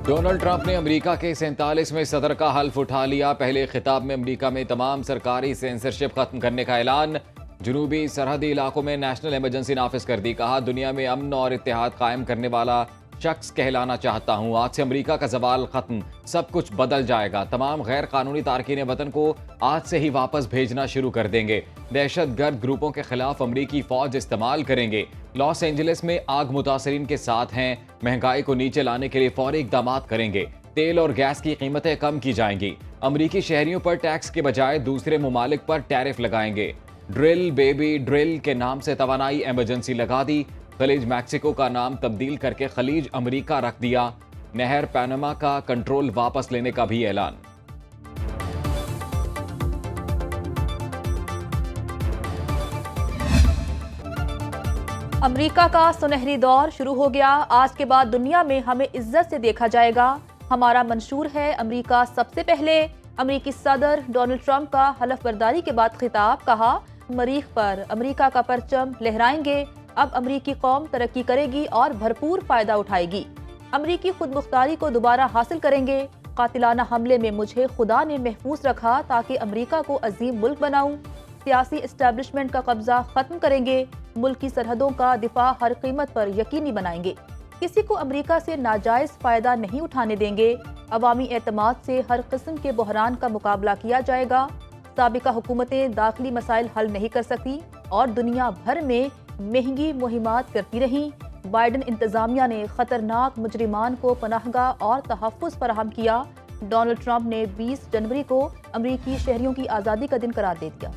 Donald Trump ने America के 47वें सदर का हल्फ उठा लिया। पहले खिताब में अमेरिका में तमाम सरकारी सेंसरशिप खत्म करने का ऐलान। जनूबी सरहदी इलाकों में नेशनल इमरजेंसी नाफिज कर दी। कहा, दुनिया में अमन और इत्तेहाद कायम करने वाला शख्स कहलाना चाहता हूं। आज से अमेरिका का जवाल खत्म, सब कुछ बदल जाएगा। तमाम गैर कानूनी तारकीन वतन को आज से ही वापस भेजना शुरू कर देंगे। दहशतगर्द ग्रुपों के खिलाफ अमरीकी फौज इस्तेमाल करेंगे। लॉस एंजलिस में आग मुतासरीन के साथ हैं। महंगाई को नीचे लाने के लिए फौरी इकदाम करेंगे। तेल और गैस की कीमतें कम की जाएंगी। अमरीकी शहरियों पर टैक्स के बजाय दूसरे ममालिक पर टैरिफ लगाएंगे। ड्रिल बेबी ड्रिल के नाम से तवानाई इमरजेंसी लगा दी। खलीज मैक्सिको का नाम तब्दील करके खलीज अमेरिका रख दिया। नहर पैनामा का कंट्रोल वापस लेने का भी ऐलान। अमेरिका का सुनहरी दौर शुरू हो गया। आज के बाद दुनिया में हमें इज्जत से देखा जाएगा। हमारा मंशूर है अमेरिका सबसे पहले। अमेरिकी सदर डोनाल्ड ट्रंप का हलफ बर्दारी के बाद खिताब। कहा, मरीख पर अमेरिका का परचम लहराएंगे। अब अमेरिकी कौम तरक्की करेगी और भरपूर फायदा उठाएगी। अमेरिकी खुद मुख्तारी को दोबारा हासिल करेंगे। कातिलाना हमले में मुझे खुदा ने महफूज रखा ताकि अमेरिका को अजीम मुल्क बनाऊं। सियासी एस्टेब्लिशमेंट का कब्जा खत्म करेंगे। मुल्क की सरहदों का दिफा हर कीमत पर यकीनी बनाएंगे। किसी को अमेरिका से नाजायज फायदा नहीं उठाने देंगे। अवामी एतमाद से हर किस्म के बहरान का मुकाबला किया जाएगा। साबिका हुकूमतें दाखिली मसाइल हल नहीं कर सकती और दुनिया भर में महंगी मुहिमात करती रहीं। बाइडन इंतजामिया ने खतरनाक मुजरिमान को पनाहगाह और तहफ़्फ़ुज़ फराहम किया। डोनाल्ड ट्रंप ने 20 जनवरी को अमरीकी शहरियों की आज़ादी का दिन करार दे दिया।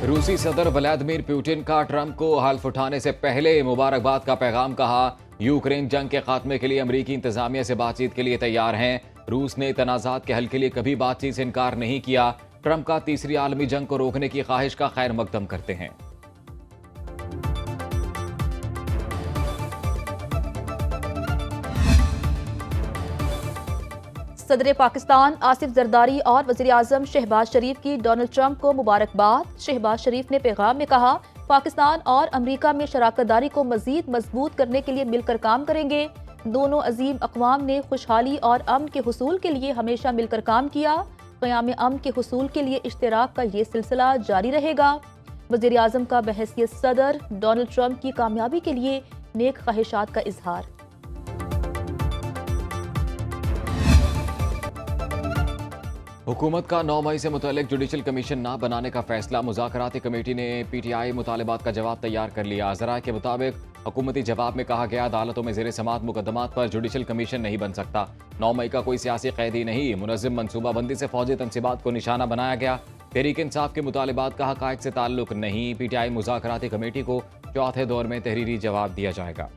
रूसी सदर व्लादिमीर पुतिन का ट्रंप को हल्फ उठाने से पहले मुबारकबाद का पैगाम। कहा, यूक्रेन जंग के खात्मे के लिए अमरीकी इंतजामिया से बातचीत के लिए तैयार हैं। रूस ने तनाज़ात के हल के लिए कभी बातचीत से इनकार नहीं किया। ट्रंप का तीसरी आलमी जंग को रोकने की ख्वाहिश का खैर मकदम करते हैं। सदर पाकिस्तान आसिफ जरदारी और वज़ीर आज़म शहबाज शरीफ की डोनाल्ड ट्रंप को मुबारकबाद। शहबाज शरीफ ने पैगाम में कहा, पाकिस्तान और अमरीका में शराकतदारी को मजीद मजबूत करने के लिए मिलकर काम करेंगे। दोनों अजीम अक़वाम ने खुशहाली और अमन के हुसूल के लिए हमेशा मिलकर काम किया। क़याम अमन के हुसूल के लिए इश्तिराक का ये सिलसिला जारी रहेगा। वज़ीर आज़म का बहैसियत सदर डोनाल्ड ट्रंप की कामयाबी के लिए नेक ख्वाहिशात का इजहार। हुकूमत का 9 मई से मुतल्लिक जुडिशल कमीशन ना बनाने का फैसला। मुज़ाकराती कमेटी ने PTI मुतालिबात का जवाब तैयार कर लिया। ज़राए के मुताबिक हुकूमती जवाब में कहा गया, अदालतों में ज़ेर समात मुकदमात पर जुडिशल कमीशन नहीं बन सकता। 9 मई का कोई सियासी कैदी नहीं। मुनज़्ज़म मनसूबाबंदी से फौजी तनसीबात को निशाना बनाया गया। तहरीक इंसाफ के मुतालिबात का हक़ाइक़ से ताल्लुक नहीं। PTI मुज़ाकराती कमेटी को चौथे दौर में तहरीरी जवाब दिया जाएगा।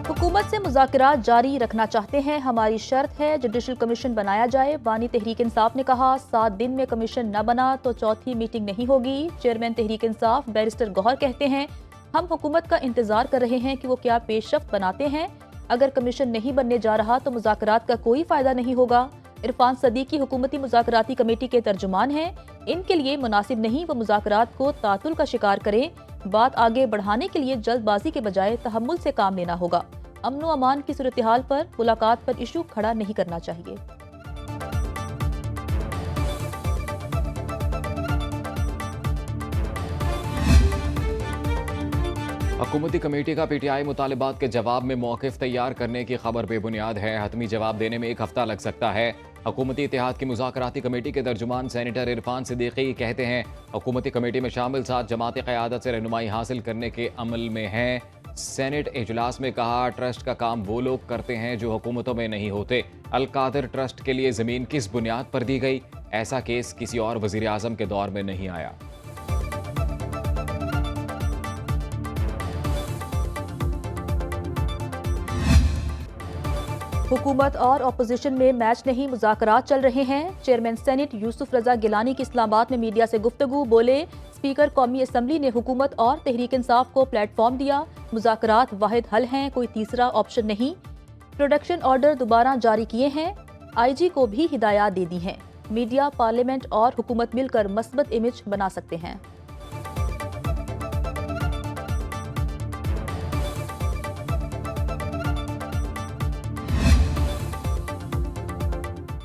हुकूमत से मुज़ाकरात जारी रखना चाहते हैं। हमारी शर्त है जुडिशल कमीशन बनाया जाए। बानी तहरीक इंसाफ ने कहा, 7 दिन में कमीशन न बना तो चौथी मीटिंग नहीं होगी। चेयरमैन तहरीक इंसाफ बैरिस्टर गौहर कहते हैं, हम हुकूमत का इंतजार कर रहे हैं कि वो क्या पेशरफ्त बनाते हैं। अगर कमीशन नहीं बनने जा रहा तो मुज़ाकरात का कोई फायदा नहीं होगा। इरफान सदीकी हुकूमती मुज़ाकराती कमेटी के तर्जुमान हैं। इनके लिए मुनासिब नहीं वो मुज़ाकरात को तातुल का शिकार करें। बात आगे बढ़ाने के लिए जल्दबाजी के बजाय तहम्मुल से काम लेना होगा। अमन व अमान की सूरत हाल पर मुलाकात पर इशू खड़ा नहीं करना चाहिए। हुकूमती कमेटी का PTI मुतालिबात के जवाब में मौक़िफ़ तैयार करने की खबर बेबुनियाद है। हतमी जवाब देने में 1 हफ्ता लग सकता है। हुकूमती इत्तेहाद की मुज़ाकराती कमेटी के तर्जुमान सेनेटर इरफान सिद्दीकी कहते हैं, हुकूमती कमेटी में शामिल 7 जमाती क़यादत से रहनुमाई हासिल करने के अमल में हैं। सेनेट इजलास में कहा, ट्रस्ट का काम वो लोग करते हैं जो हुकूमतों में नहीं होते। अलकादर ट्रस्ट के लिए ज़मीन किस बुनियाद पर दी गई? ऐसा केस किसी और वज़ीर आज़म के दौर में नहीं आया। हुकूमत और अपोजिशन में मैच नहीं, मुज़ाकरात चल रहे हैं। चेयरमैन सेनेट यूसुफ रजा गिलानी की इस्लामाबाद में मीडिया से गुफ्तगू। बोले, स्पीकर कौमी असम्बली ने हुकूमत और तहरीक इंसाफ को प्लेटफॉर्म दिया। मुज़ाकरात वाहिद हल हैं, कोई तीसरा ऑप्शन नहीं। प्रोडक्शन ऑर्डर दोबारा जारी किए हैं। IG को भी हिदायत दे दी हैं। मीडिया, पार्लियामेंट और हुकूमत मिलकर मस्बत इमेज बना सकते हैं।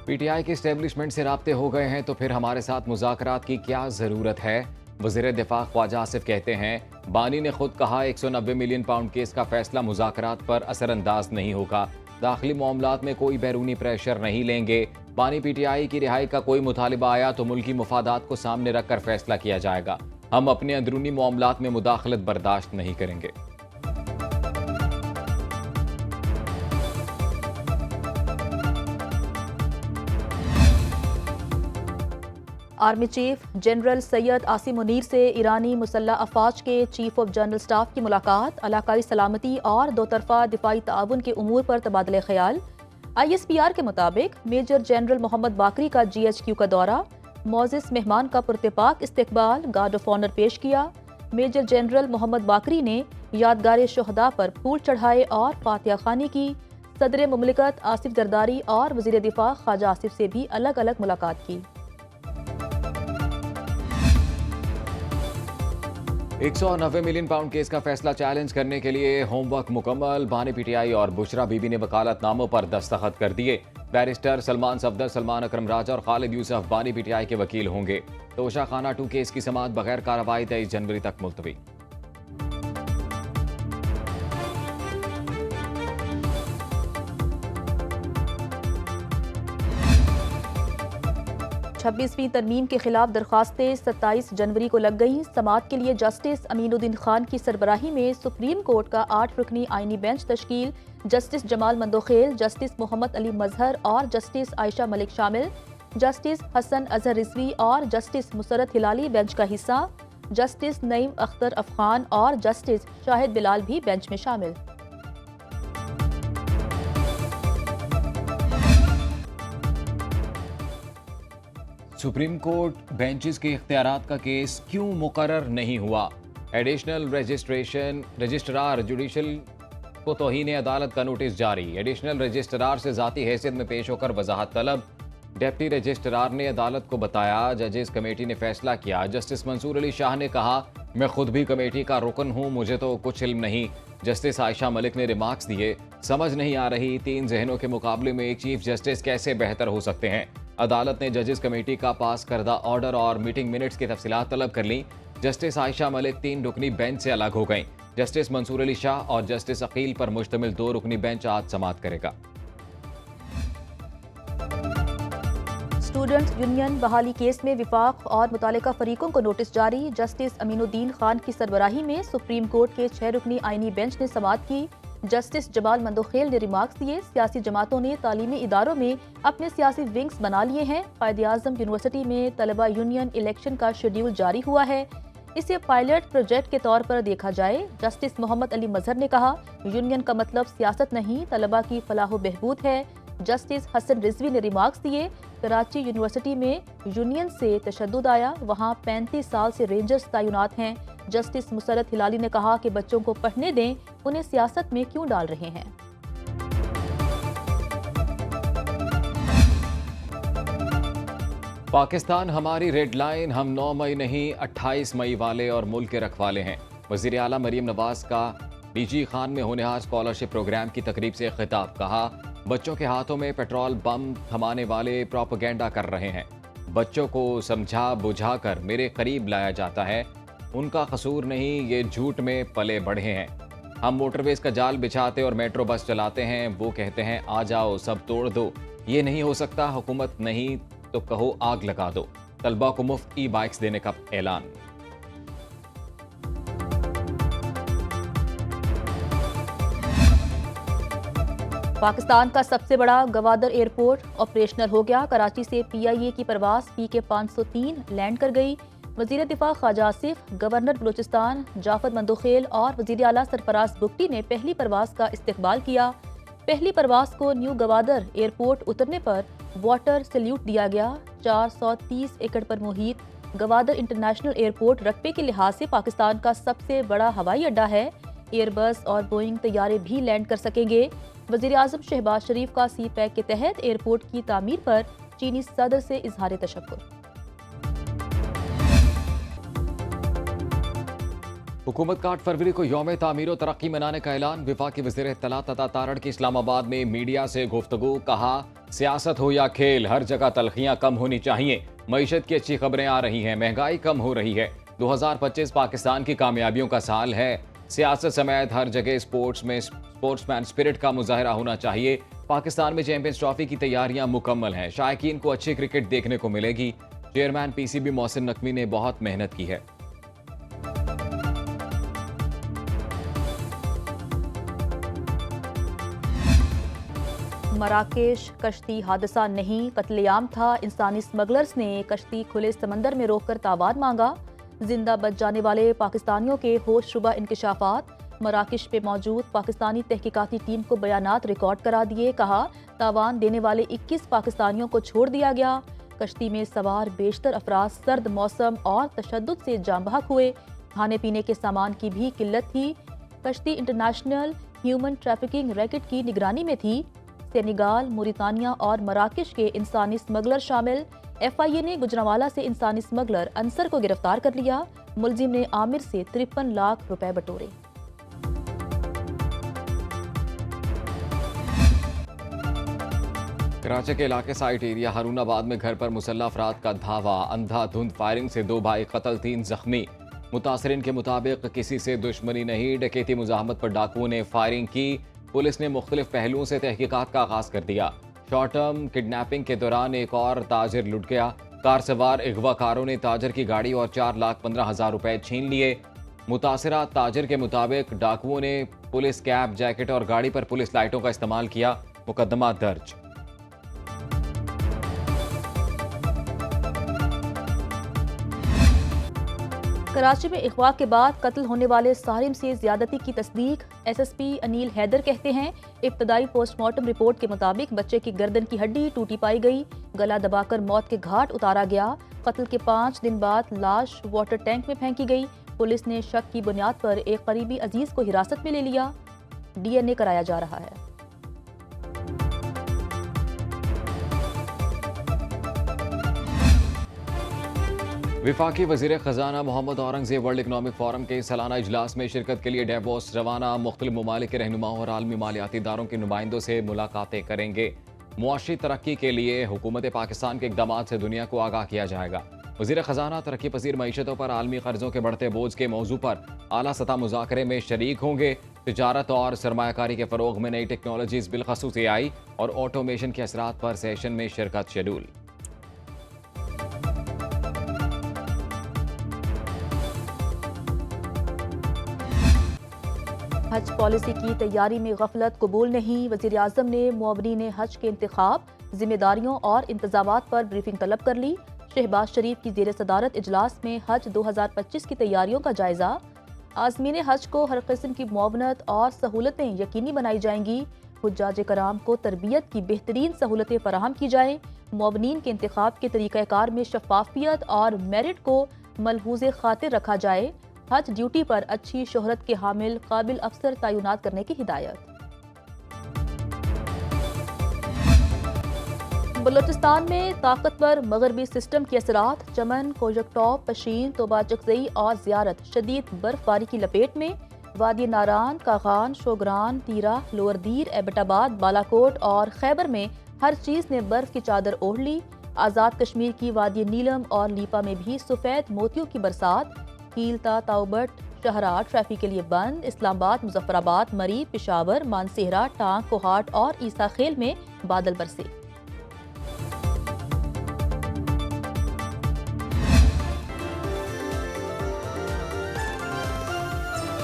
पीटीआई के एस्टेब्लिशमेंट से राब्ते हो गए हैं तो फिर हमारे साथ मुज़ाकरात की क्या ज़रूरत है? वज़ीर दिफा ख्वाजा आसिफ कहते हैं, बानी ने खुद कहा 190 मिलियन पाउंड केस का फैसला मुज़ाकरात पर असरअंदाज नहीं होगा। दाखिली मामलात में कोई बैरूनी प्रेशर नहीं लेंगे। बानी पीटीआई की रिहाई का कोई मुतालिबा आया तो मुल्की मुफादात को सामने रखकर फैसला किया जाएगा। हम अपने अंदरूनी मामलात में मुदाखलत बर्दाश्त नहीं करेंगे। Army chief general Syed Asim Munir से ईरानी मुसल्लह अफवाज के चीफ ऑफ जनरल स्टाफ की मुलाकात, इलाकाई सलामती और दो तरफा दिफाई ताउन के उमूर पर तबादले ख्याल। ISPR के मुताबिक मेजर जनरल मोहम्मद बाकरी का GHQ का दौरा, मोजिस मेहमान का पुरतपाक इस्तकबाल, गार्ड ऑफ ऑनर पेश किया। मेजर जनरल मोहम्मद बाकरी ने यादगार शोहदा पर फूल चढ़ाए और फातिहा खानी की। सदर मुमलिकत आसिफ जरदारी और वजीर दिफा ख्वाजा आसिफ से भी अलग अलग मुलाकात की। 190 मिलियन पाउंड केस का फैसला चैलेंज करने के लिए होमवर्क मुकम्मल। बानी पीटीआई और बुशरा बीबी ने वकालतनामों पर दस्तखत कर दिए। बैरिस्टर सलमान सफदर, सलमान अकरम राज और खालिद यूसुफ बानी पीटीआई के वकील होंगे। तोशा खाना 2 केस की समाअत बगैर कार्रवाई 23 जनवरी तक मुलतवी। छब्बीसवीं तरमीम के खिलाफ दरखास्तें 27 जनवरी को लग गईं। समाअत के लिए जस्टिस अमीनुद्दीन खान की सरबराही में सुप्रीम कोर्ट का 8 रुकनी आईनी बेंच तश्कील। जस्टिस जमाल मंदोखेल, जस्टिस मोहम्मद अली मजहर और जस्टिस आयशा मलिक शामिल। जस्टिस हसन अजहर रिजवी और जस्टिस मुसरत हिलाली बेंच का हिस्सा। जस्टिस नईम अख्तर अफगान और जस्टिस शाहिद बिलाल भी बेंच में शामिल। सुप्रीम कोर्ट बेंचेस के इख्तियारात का केस क्यों मुकर्रर नहीं हुआ? एडिशनल रजिस्ट्रार जुडिशल को तौहीन अदालत का नोटिस जारी। एडिशनल रजिस्ट्रार से ज़ाती हैसियत में पेश होकर वजाहत तलब। डिप्टी रजिस्ट्रार ने अदालत को बताया जजेस कमेटी ने फैसला किया। जस्टिस मंसूर अली शाह ने कहा, मैं खुद भी कमेटी का रुकन हूँ, मुझे तो कुछ इल्म नहीं। जस्टिस आयशा मलिक ने रिमार्क्स दिए, समझ नहीं आ रही 3 जहनों के मुकाबले में एक चीफ जस्टिस कैसे बेहतर हो सकते हैं। अदालत ने जजेस कमेटी का पास करदा ऑर्डर और मीटिंग मिनट्स की तफसीलात तलब कर ली। जस्टिस आयशा मलिक 3 रुकनी बेंच से अलग हो गईं। जस्टिस मंसूर अली शाह और जस्टिस अकील पर मुश्तमिल 2 रुकनी बेंच आज समाअत करेगा। स्टूडेंट्स यूनियन बहाली केस में विफाक और मुतालिका फरीकों को नोटिस जारी। जस्टिस अमीनुद्दीन खान की सरबराही में सुप्रीम कोर्ट के 6 रुकनी आईनी बेंच ने समाअत की। जस्टिस जमाल मंदोखेल ने रिमार्क्स दिए, सियासी जमातों ने तालीमी इदारों में अपने सियासी विंग्स बना लिए हैं। कायद-ए-आज़म यूनिवर्सिटी में तलबा यूनियन इलेक्शन का शेड्यूल जारी हुआ है, इसे पायलट प्रोजेक्ट के तौर पर देखा जाए। जस्टिस मोहम्मद अली मजहर ने कहा, यूनियन का मतलब सियासत नहीं, तलबा की फलाह बहबूद है। जस्टिस हसन रिजवी ने रिमार्क्स दिए, कराची यूनिवर्सिटी में यूनियन से तशद्दुद आया, वहाँ 35 साल से रेंजर्स तैनात हैं। जस्टिस मुसरत हिलाली ने कहा कि बच्चों को पढ़ने दें, उन्हें सियासत में क्यों डाल रहे हैं। पाकिस्तान हमारी रेड लाइन, हम 9 मई नहीं 28 मई वाले और मुल्क के रखवाले हैं। वज़ीर आला मरीम नवाज का डीजी खान में होनहार स्कॉलरशिप प्रोग्राम की तकरीब से खिताब। कहा, बच्चों के हाथों में पेट्रोल बम थमाने वाले प्रोपेगेंडा कर रहे हैं। बच्चों को समझा बुझा कर मेरे करीब लाया जाता है, उनका कसूर नहीं, ये झूठ में पले बढ़े हैं। हम मोटरवेज का जाल बिछाते और मेट्रो बस चलाते हैं, वो कहते हैं आ जाओ सब तोड़ दो। ये नहीं हो सकता, हुकूमत नहीं तो कहो आग लगा दो। तलबा को मुफ्त ई-बाइक्स देने का ऐलान। पाकिस्तान का सबसे बड़ा गवादर एयरपोर्ट ऑपरेशनल हो गया। कराची से PIA की परवाज PK 503 लैंड कर गई। वजीर दिफा ख्वाजा आसिफ, गवर्नर बलूचिस्तान जाफर मंदोखेल और वजीर आला सरफराज बुगटी ने पहली परवाज का इस्तकबाल किया। पहली परवाज को न्यू गवादर एयरपोर्ट उतरने पर वाटर सैल्यूट दिया गया। 430 एकड़ पर मुहित गवादर इंटरनेशनल एयरपोर्ट रकबे के लिहाज से पाकिस्तान का सबसे बड़ा हवाई अड्डा है। एयरबस और बोइंग तैयारे भी लैंड कर सकेंगे। वज़ीर आज़म शहबाज शरीफ का सी पैक के तहत एयरपोर्ट की तामीर पर चीनी सदर से इजहार तशक्कुर। हुकूमत का 8 फरवरी को यौम तामीर और तरक्की मनाने का ऐलान। वफाकी वज़ीर इत्तलात तथा तारण की इस्लामाबाद में मीडिया से गुफ्तगू। कहा, सियासत हो या खेल, हर जगह तलखियां कम होनी चाहिए। मईशत की अच्छी खबरें आ रही हैं, महंगाई कम हो रही है। 2025 पाकिस्तान की कामयाबियों का साल है। सियासत समेत हर जगह स्पोर्ट्समैन स्पिरिट का मुजाहरा होना चाहिए। पाकिस्तान में चैंपियंस ट्रॉफी की तैयारियां मुकम्मल हैं। शायकीन को अच्छी क्रिकेट देखने को मिलेगी। चेयरमैन पीसीबी मोहसिन नकवी ने बहुत मेहनत की है। मराकेश कश्ती हादसा नहीं, कत्लेआम था। इंसानी स्मगलर्स ने कश्ती खुले समंदर में रोककर तावान मांगा। जिंदा बच जाने वाले पाकिस्तानियों के होशरुबा इंकशाफात। मराकेश पे मौजूद पाकिस्तानी तहकीकाती टीम को बयानात रिकॉर्ड करा दिए। कहा, तावान देने वाले 21 पाकिस्तानियों को छोड़ दिया गया। कश्ती में सवार बेशतर अफराद सर्द मौसम और तशद्दुद से जाम बहक हुए। खाने पीने के सामान की भी किल्लत थी। कश्ती इंटरनेशनल ह्यूमन ट्रैफिकिंग रैकेट की निगरानी में थी। सेनेगाल, मोरितानिया और मराकेश के इंसानी स्मगलर शामिल। FIA ने गुजरांवाला से इंसानी स्मगलर अंसर को गिरफ्तार कर लिया। मुलजिम ने आमिर से 53 लाख रुपए बटोरे। कराची के इलाके साइट एरिया हारूनाबाद में घर पर मुसल्लह अफराद का धावा। अंधाधुंध फायरिंग से 2 भाई कत्ल, 3 जख्मी। मुतासरीन के मुताबिक किसी से दुश्मनी नहीं, डकैती मुजाहमत पर डाकुओं ने फायरिंग की। पुलिस ने मुख्तलिफ पहलुओं से तहकीकात का आगाज कर दिया। शॉर्ट टर्म किडनैपिंग के दौरान एक और ताजिर लुट गया। कार सवार अगवाकारों ने ताजिर की गाड़ी और 4,15,000 रुपए छीन लिए। मुतासरा ताजिर के मुताबिक डाकुओं ने पुलिस कैप, जैकेट और गाड़ी पर पुलिस लाइटों का इस्तेमाल किया। मुकदमा दर्ज। कराची में अगवा के बाद कत्ल होने वाले सारिम से ज्यादती की तस्दीक। SSP अनील हैदर कहते हैं, इब्तदाई पोस्टमार्टम रिपोर्ट के मुताबिक बच्चे की गर्दन की हड्डी टूटी पाई गई। गला दबाकर मौत के घाट उतारा गया। कत्ल के 5 दिन बाद लाश वाटर टैंक में फेंकी गई। पुलिस ने शक की बुनियाद पर एक करीबी अजीज को हिरासत में ले लिया। DNA कराया जा रहा है। विफाकी वज़ीर ख़जाना Muhammad Aurangzeb world economic forum के सालाना इजलास में शिरकत के लिए डेवोस रवाना। मुख्तलिफ ममालिक के रहनुमाओं और आलमी मालियाती इदारों के नुमाइंदों से मुलाकातें करेंगे। मुआशी तरक्की के लिए हुकूमत पाकिस्तान के इक़दामात से दुनिया को आगाह किया जाएगा। वज़ीर ख़जाना तरक्की पसीर मईशतों पर आलमी कर्ज़ों के बढ़ते बोझ के मौजू पर आला सतह मुज़ाकरे में शरीक होंगे। तिजारत और सरमायाकारी के फ़रोग़ में नई टेक्नोलॉजीज़ बिलख़सूस AI और ऑटोमेशन के असरात पर सेशन में शिरकत शेड्यूल। हज पॉलिसी की तैयारी में गफलत कबूल नहीं। वज़ीर आज़म ने मुअव्वनीन हज के इंतखाब, जिम्मेदारियों और इंतजामात पर ब्रीफिंग तलब कर ली। शहबाज शरीफ की ज़ेर सदारत इजलास में हज 2025 की तैयारियों का जायजा। आज़मीन हज को हर किस्म की मुआवनत और सहूलतें यकीनी बनाई जाएंगी। हुज्जाज कराम को तरबियत की बेहतरीन सहूलतें फराहम की जाएं। मुअव्वनीन के इंतखाब के तरीक़ाकार में शफाफियत और मेरिट को मलहूज़े खातिर रखा जाए। हज ड्यूटी पर अच्छी शोहरत के हामिल काबिल अफसर तैनात करने की हिदायत। बलोचिस्तान में ताकतवर मगरबी सिस्टम के असरात। चमन, कोजकटॉप, पशीन, तोबा चकजई और ज़ियारत शदीद बर्फबारी की लपेट में। वादी नारान, कागान, शोगरान, तीरा, लोअर दीर, एबटाबाद, बालाकोट और खैबर में हर चीज़ ने बर्फ की चादर ओढ़ ली। आज़ाद कश्मीर की वादी नीलम और लीपा में भी सफ़ेद मोतियों की बरसात। कीलता, ताउबट, शहरा ट्रैफिक के लिए बंद। इस्लामाबाद, मुजफ्फराबाद, मरी, पेशावर, मानसेहरा, टांग, कोहाट और ईसा खेल में बादल बरसे।